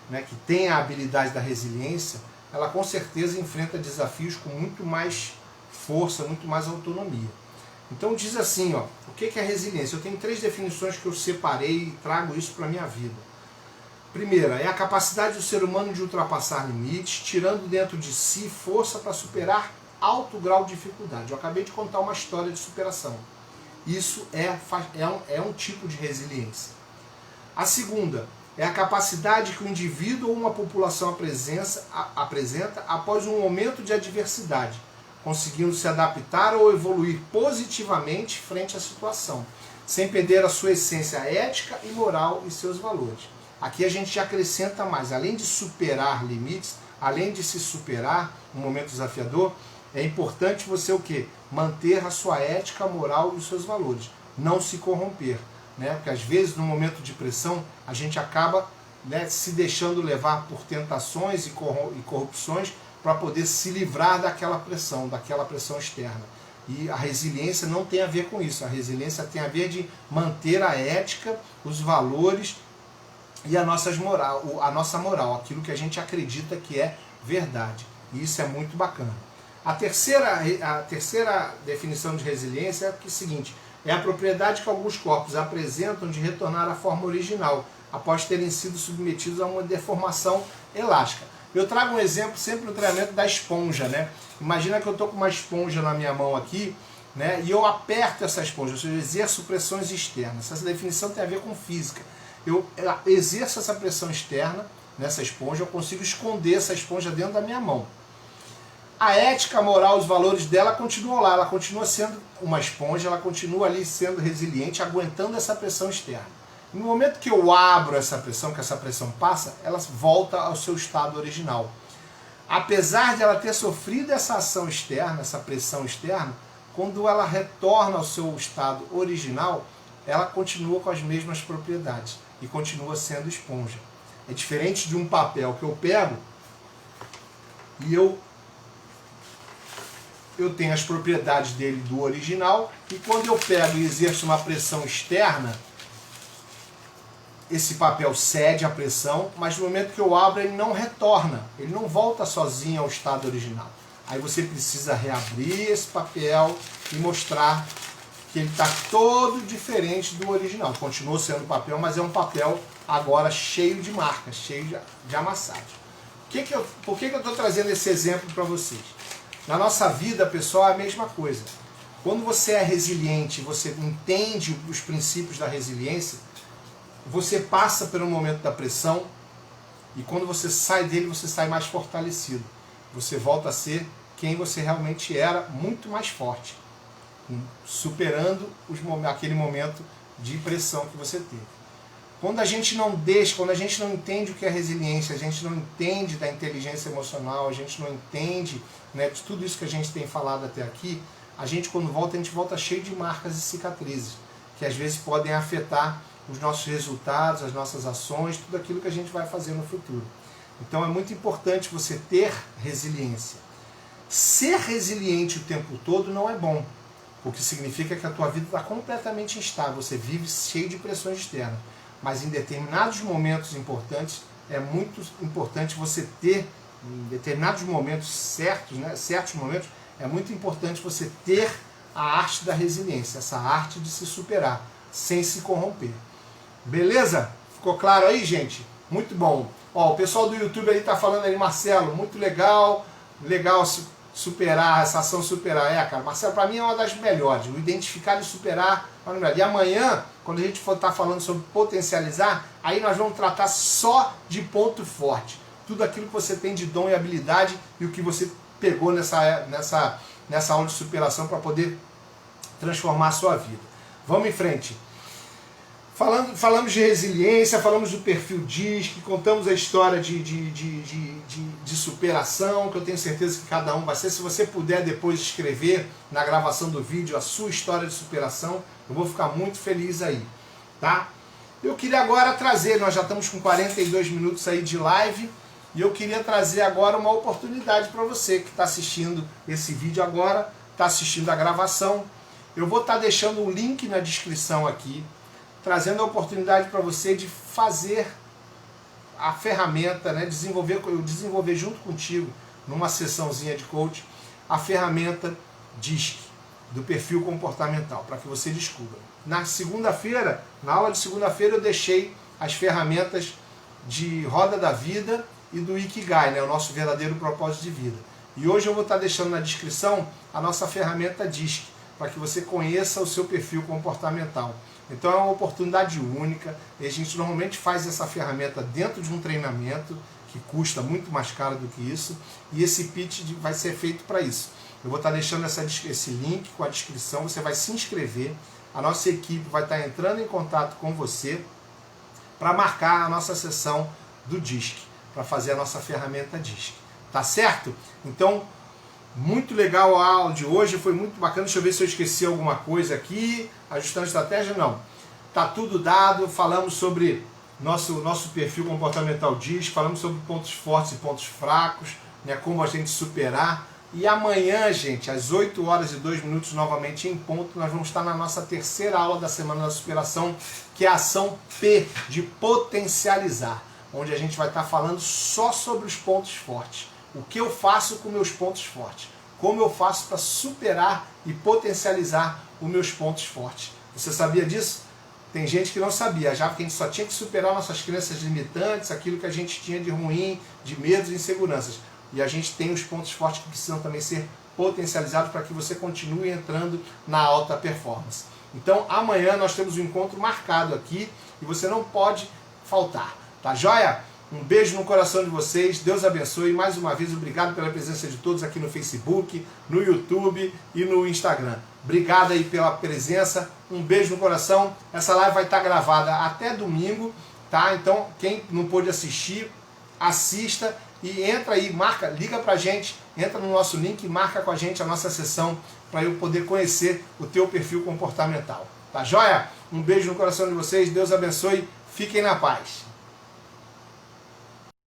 né, que tem a habilidade da resiliência, ela com certeza enfrenta desafios com muito mais força, muito mais autonomia. Então diz assim, ó, o que é resiliência? Eu tenho 3 definições que eu separei e trago isso para a minha vida. Primeira, é a capacidade do ser humano de ultrapassar limites, tirando dentro de si força para superar alto grau de dificuldade. Eu acabei de contar uma história de superação. Isso é um tipo de resiliência. A segunda é a capacidade que o indivíduo ou uma população apresenta após um momento de adversidade, conseguindo se adaptar ou evoluir positivamente frente à situação, sem perder a sua essência ética e moral e seus valores. Aqui a gente acrescenta mais, além de superar limites, além de se superar um momento desafiador, é importante você o quê? Manter a sua ética, moral e os seus valores, não se corromper. Né? Porque às vezes no momento de pressão a gente acaba, né, se deixando levar por tentações e corrupções para poder se livrar daquela pressão externa. E a resiliência não tem a ver com isso. A resiliência tem a ver de manter a ética, os valores e a nossa moral, aquilo que a gente acredita que é verdade. E isso é muito bacana. A terceira definição de resiliência é o seguinte: é a propriedade que alguns corpos apresentam de retornar à forma original, após terem sido submetidos a uma deformação elástica. Eu trago um exemplo sempre no treinamento da esponja, né? Imagina que eu estou com uma esponja na minha mão aqui, né? E eu aperto essa esponja, ou seja, eu exerço pressões externas. Essa definição tem a ver com física. Eu exerço essa pressão externa nessa esponja, eu consigo esconder essa esponja dentro da minha mão. A ética, a moral, os valores dela continuam lá, ela continua sendo uma esponja, ela continua ali sendo resiliente, aguentando essa pressão externa. No momento que eu abro essa pressão, que essa pressão passa, ela volta ao seu estado original. Apesar de ela ter sofrido essa ação externa, essa pressão externa, quando ela retorna ao seu estado original, ela continua com as mesmas propriedades e continua sendo esponja. É diferente de um papel que eu pego e eu tenho as propriedades dele do original, e quando eu pego e exerço uma pressão externa, esse papel cede à pressão, mas no momento que eu abro ele não retorna, ele não volta sozinho ao estado original. Aí você precisa reabrir esse papel e mostrar que ele está todo diferente do original. Continua sendo papel, mas é um papel agora cheio de marcas, cheio de amassados. Por que eu estou trazendo esse exemplo para vocês? Na nossa vida, pessoal, é a mesma coisa. Quando você é resiliente, você entende os princípios da resiliência, você passa pelo momento da pressão e quando você sai dele, você sai mais fortalecido. Você volta a ser quem você realmente era, muito mais forte, superando aquele momento de pressão que você teve. Quando a gente não entende o que é resiliência, a gente não entende da inteligência emocional, a gente não entende, né, de tudo isso que a gente tem falado até aqui, a gente quando volta, a gente volta cheio de marcas e cicatrizes, que às vezes podem afetar os nossos resultados, as nossas ações, tudo aquilo que a gente vai fazer no futuro. Então é muito importante você ter resiliência. Ser resiliente o tempo todo não é bom, o que significa que a tua vida está completamente instável, você vive cheio de pressões externas. Mas em determinados momentos importantes, é muito importante você ter, em determinados momentos certos, né, certos momentos, é muito importante você ter a arte da resiliência, essa arte de se superar, sem se corromper. Beleza? Ficou claro aí, gente? Muito bom. Ó, o pessoal do YouTube aí tá falando aí, Marcelo, muito legal, legal superar, essa ação superar. É, cara, Marcelo, para mim é uma das melhores. O identificar e superar é uma das melhores. E amanhã, quando a gente for estar falando sobre potencializar, aí nós vamos tratar só de ponto forte. Tudo aquilo que você tem de dom e habilidade e o que você pegou nessa aula de superação para poder transformar a sua vida. Vamos em frente. Falamos de resiliência, falamos do perfil DISC, contamos a história de superação, que eu tenho certeza que cada um vai ser. Se você puder depois escrever na gravação do vídeo a sua história de superação, eu vou ficar muito feliz aí, tá? Eu queria agora trazer, nós já estamos com 42 minutos aí de live, e eu queria trazer agora uma oportunidade para você que está assistindo esse vídeo agora, está assistindo a gravação. Eu vou estar deixando um link na descrição aqui, trazendo a oportunidade para você de fazer a ferramenta, né, desenvolver junto contigo, numa sessãozinha de coach, a ferramenta DISC, do perfil comportamental, para que você descubra. Na segunda-feira, na aula de segunda-feira, eu deixei as ferramentas de roda da vida e do Ikigai, né, o nosso verdadeiro propósito de vida. E hoje eu vou estar deixando na descrição a nossa ferramenta DISC, para que você conheça o seu perfil comportamental. Então é uma oportunidade única, e a gente normalmente faz essa ferramenta dentro de um treinamento, que custa muito mais caro do que isso, e esse pitch vai ser feito para isso. Eu vou estar deixando esse link com a descrição, você vai se inscrever, a nossa equipe vai estar entrando em contato com você para marcar a nossa sessão do DISC, para fazer a nossa ferramenta DISC. Tá certo? Então, muito legal a aula de hoje, foi muito bacana. Deixa eu ver se eu esqueci alguma coisa aqui. Ajustando a estratégia, não. Tá tudo dado, falamos sobre nosso perfil comportamental DISC, falamos sobre pontos fortes e pontos fracos, né, como a gente superar. E amanhã, gente, às 8 horas e 2 minutos, novamente em ponto, nós vamos estar na nossa terceira aula da Semana da Superação, que é a ação P, de potencializar, onde a gente vai estar falando só sobre os pontos fortes. O que eu faço com meus pontos fortes? Como eu faço para superar e potencializar os meus pontos fortes? Você sabia disso? Tem gente que não sabia, já que a gente só tinha que superar nossas crenças limitantes, aquilo que a gente tinha de ruim, de medos e inseguranças. E a gente tem os pontos fortes que precisam também ser potencializados para que você continue entrando na alta performance. Então amanhã nós temos um encontro marcado aqui e você não pode faltar. Tá joia? Um beijo no coração de vocês, Deus abençoe. Mais uma vez, obrigado pela presença de todos aqui no Facebook, no YouTube e no Instagram. Obrigado aí pela presença, um beijo no coração. Essa live vai estar gravada até domingo, tá? Então, quem não pôde assistir, assista e entra aí, marca, liga pra gente, entra no nosso link e marca com a gente a nossa sessão para eu poder conhecer o teu perfil comportamental. Tá joia? Um beijo no coração de vocês, Deus abençoe, fiquem na paz.